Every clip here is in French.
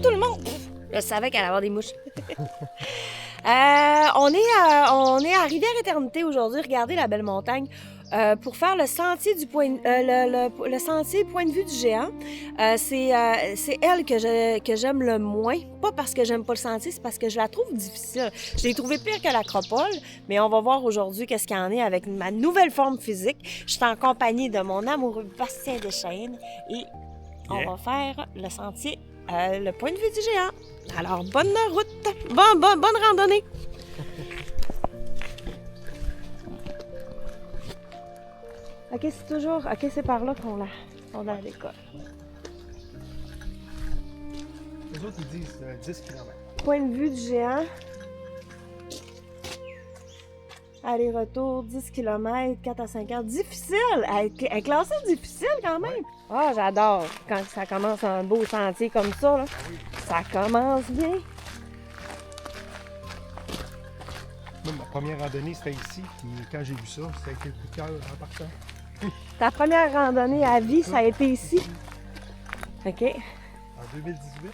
tout le monde! Je savais qu'elle allait avoir des mouches. On est à Rivière-Éternité aujourd'hui. Regardez la belle montagne. Pour faire le sentier le sentier point de vue du géant. C'est elle que j'aime le moins. Pas parce que j'aime pas le sentier, c'est parce que je la trouve difficile. Je l'ai trouvée pire que l'Acropole, mais on va voir aujourd'hui qu'est-ce qu'il y en est avec ma nouvelle forme physique. Je suis en compagnie de mon amoureux Bastien Deschênes et on va faire le sentier le point de vue du géant. Alors, bonne route, bonne randonnée. OK, c'est toujours... OK, c'est par là qu'on a à l'école. Les autres, ils disent 10 km. Point de vue du géant. Aller-retour, 10 km, 4 à 5 heures. Difficile! Elle est classée difficile quand même. Ah, j'adore quand ça commence un beau sentier comme ça. Là. Ça commence bien. Moi, ma première randonnée, c'était ici. Puis quand j'ai vu ça, c'était avec le coup de cœur en partant. Ta première randonnée à vie, ça a été ici? OK. En 2018.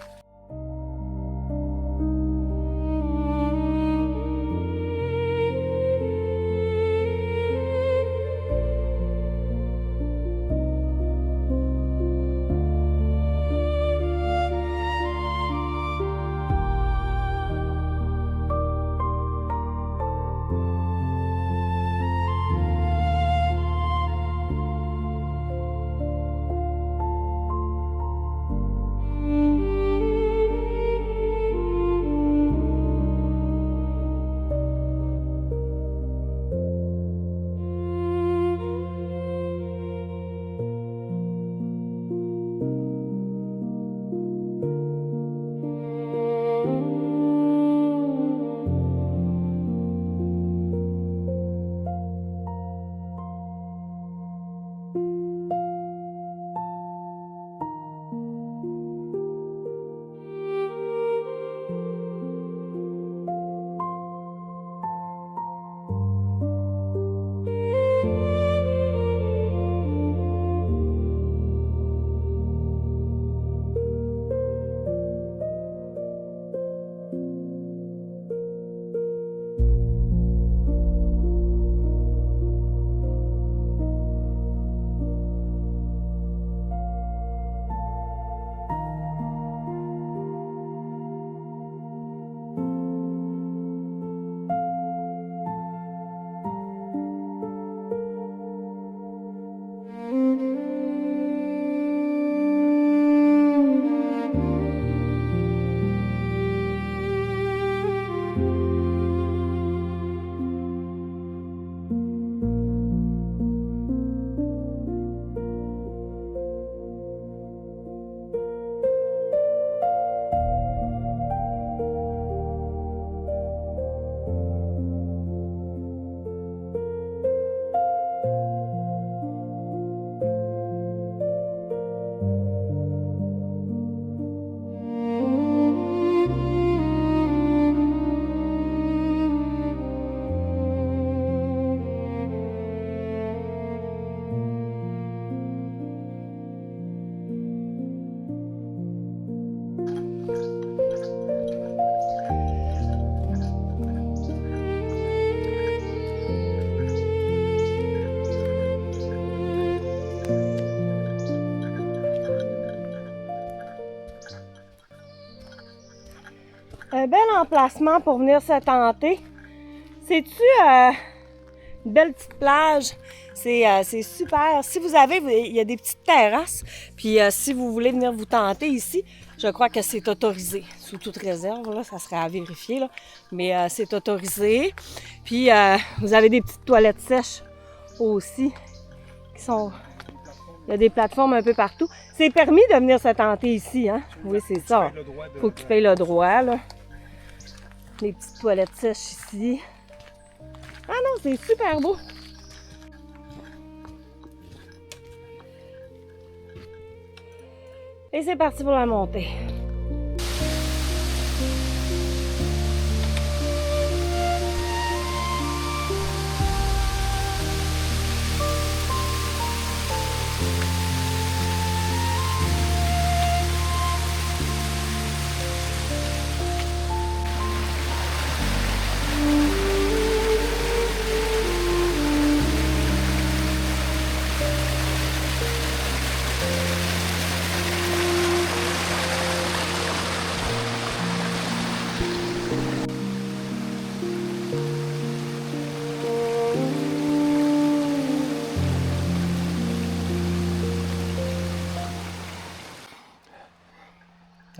Un bel emplacement pour venir se tenter. C'est-tu une belle petite plage? C'est super. Si vous avez, il y a des petites terrasses. Puis si vous voulez venir vous tenter ici, je crois que c'est autorisé. Sous toute réserve, là, ça serait à vérifier. Là. Mais c'est autorisé. Puis vous avez des petites toilettes sèches aussi qui sont... Il y a des plateformes un peu partout. C'est permis de venir se tenter ici, hein? Oui, c'est ça. Faut que tu payes le droit, là. Les petites toilettes sèches ici. Ah non, c'est super beau! Et c'est parti pour la montée.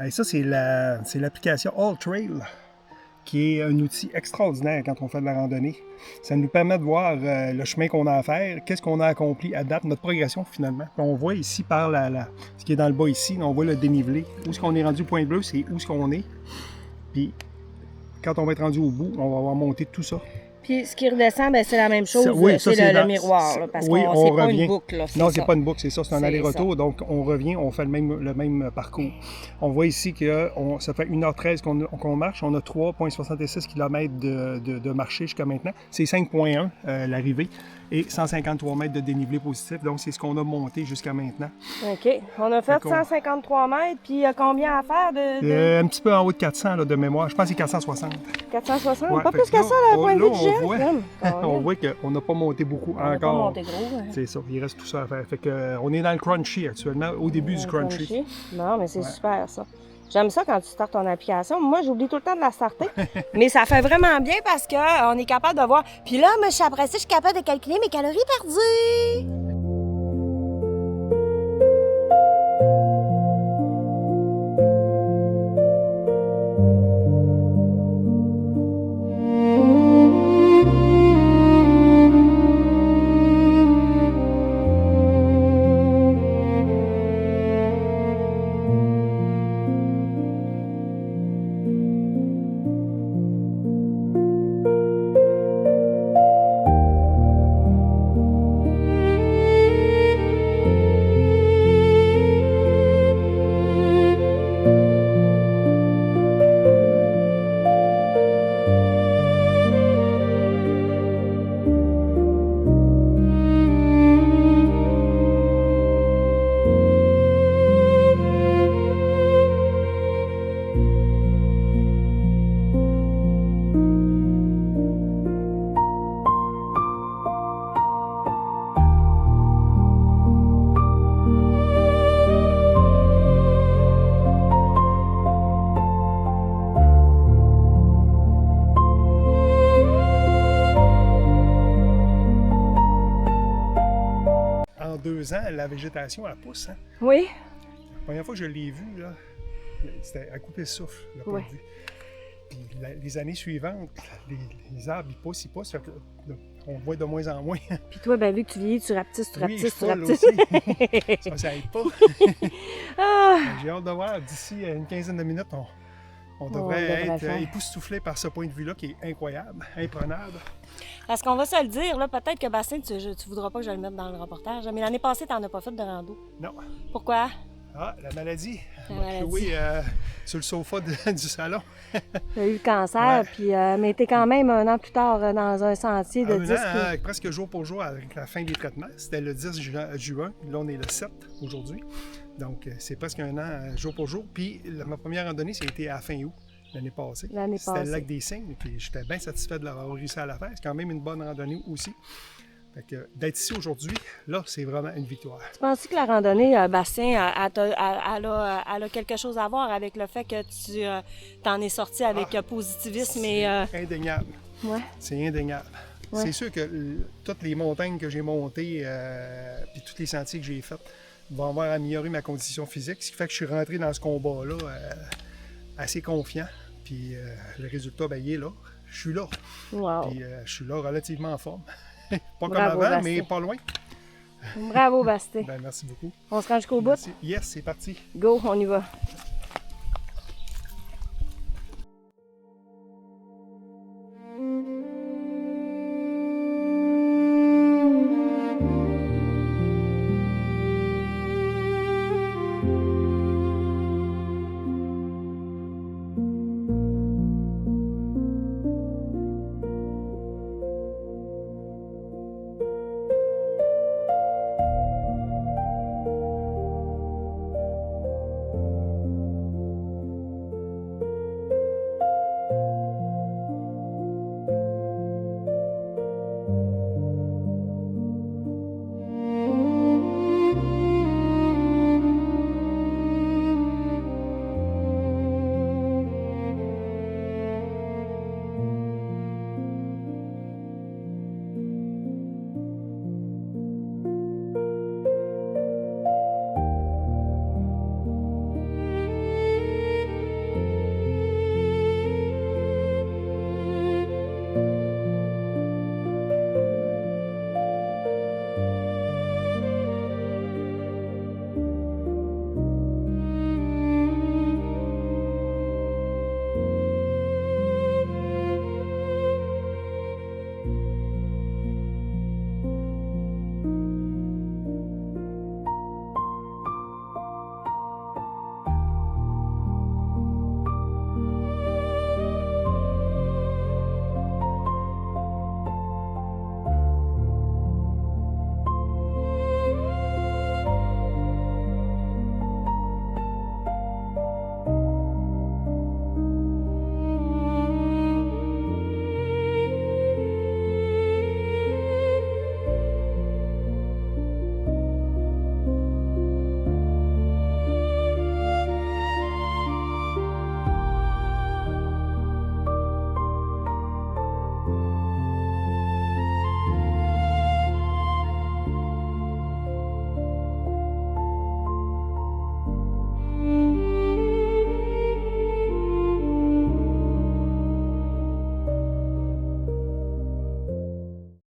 Et ça, c'est l'application All Trail, qui est un outil extraordinaire quand on fait de la randonnée. Ça nous permet de voir le chemin qu'on a à faire, qu'est-ce qu'on a accompli à date, notre progression finalement. Puis on voit ici par ce qui est dans le bas ici, on voit le dénivelé. Où est-ce qu'on est rendu au point bleu, c'est où est-ce qu'on est. Puis quand on va être rendu au bout, on va avoir monté tout ça. Puis ce qui redescend, ben, c'est la même chose, Oui, ça, c'est le miroir, là, parce oui, que c'est pas une boucle. Là, non, c'est pas une boucle, c'est ça, c'est un C'est aller-retour. ça. Donc on revient, on fait le même parcours. On voit ici que ça fait 1h13 qu'on marche, on a 3,66 km de marché jusqu'à maintenant. C'est 5,1 l'arrivée et 153 mètres de dénivelé positif. Donc c'est ce qu'on a monté jusqu'à maintenant. OK. On a fait 153 mètres, puis il y a combien à faire un petit peu en haut de 400 là, de mémoire. Je pense que c'est 460. 460? Ouais, pas plus que ça, le point de vue du gel? On voit qu'on n'a pas monté beaucoup on encore. pas monté gros. Hein. C'est ça, il reste tout ça à faire. Fait que, on est dans le crunchy actuellement, au début du crunchy. Non, mais c'est super ça. J'aime ça quand tu startes ton application. Moi, j'oublie tout le temps de la starter. Mais ça fait vraiment bien parce qu'on est capable de voir. Puis là, moi, après ça, je suis capable de calculer mes calories perdues. En 2 ans, la végétation, elle pousse. Hein? Oui. La première fois que je l'ai vue, là, c'était à couper le souffle, le point de vue. Puis les années suivantes, les arbres, ils poussent. Fait que, là, on voit de moins en moins. Puis toi, ben, vu que tu vieillis, tu rapetisses. Oui, aussi. Ça aide pas. Ah. J'ai hâte de voir. D'ici une quinzaine de minutes, on devrait être époustouflé par ce point de vue-là qui est incroyable, imprenable. Parce qu'on va se le dire, là, peut-être que Bastien, tu voudras pas que je le mette dans le reportage, mais l'année passée, tu n'en as pas fait de rando. Non. Pourquoi? Ah, la maladie. La m'a maladie. cloué sur le sofa du salon. Tu as eu le cancer, puis, mais tu es quand même un an plus tard dans un sentier de 10 presque jour pour jour avec la fin des traitements. C'était le 10 juin. Là, on est le 7 aujourd'hui. Donc, c'est presque un an jour pour jour. Puis, ma première randonnée, c'était à fin août. L'année passée. C'était le lac des Cygnes, puis j'étais bien satisfait de l'avoir réussi à la faire. C'est quand même une bonne randonnée aussi. Fait que d'être ici aujourd'hui, là, c'est vraiment une victoire. Tu penses que la randonnée, Bastien, elle a quelque chose à voir avec le fait que tu t'en es sorti avec positivisme et... Indéniable. Ouais. C'est indéniable. Ouais. C'est sûr que toutes les montagnes que j'ai montées, puis tous les sentiers que j'ai faits vont avoir amélioré ma condition physique, ce qui fait que je suis rentré dans ce combat-là assez confiant. Puis le résultat, ben, il est là. Je suis là. Wow. Puis je suis là relativement en forme. Pas Bravo, comme avant, Bastien. mais pas loin. Bravo, Bastien. Ben, merci beaucoup. On se rend jusqu'au bout? Yes, c'est parti. Go, on y va.